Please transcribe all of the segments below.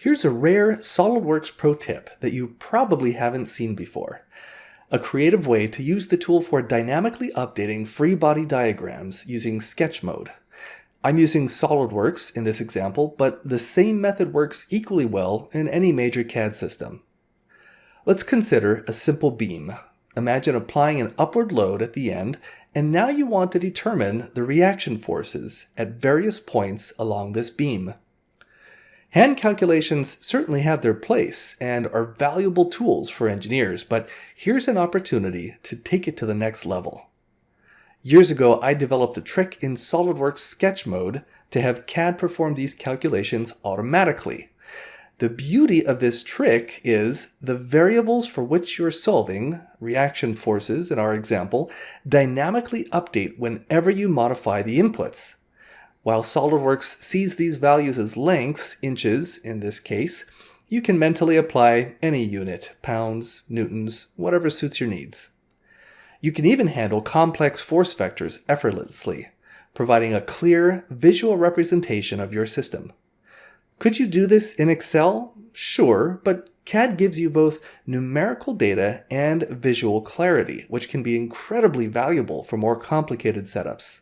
Here's a rare Solidworks pro tip that you probably haven't seen before. A creative way to use the tool for dynamically updating free body diagrams using sketch mode. I'm using Solidworks in this example, but the same method works equally well in any major CAD system. Let's consider a simple beam. Imagine applying an upward load at the end, and now you want to determine the reaction forces at various points along this beam. Hand calculations certainly have their place and are valuable tools for engineers, but here's an opportunity to take it to the next level. Years ago, I developed a trick in SolidWorks sketch mode to have CAD perform these calculations automatically. The beauty of this trick is the variables for which you're solving, reaction forces in our example, dynamically update whenever you modify the inputs. While SolidWorks sees these values as lengths, inches in this case, you can mentally apply any unit, pounds, newtons, whatever suits your needs. You can even handle complex force vectors effortlessly, providing a clear visual representation of your system. Could you do this in Excel? Sure, but CAD gives you both numerical data and visual clarity, which can be incredibly valuable for more complicated setups.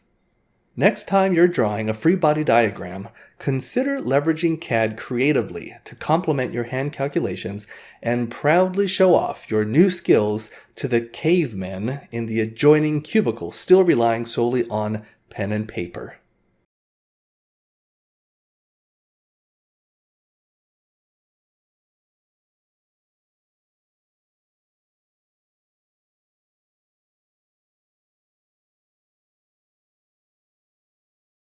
Next time you're drawing a free body diagram, consider leveraging CAD creatively to complement your hand calculations and proudly show off your new skills to the cavemen in the adjoining cubicle still relying solely on pen and paper.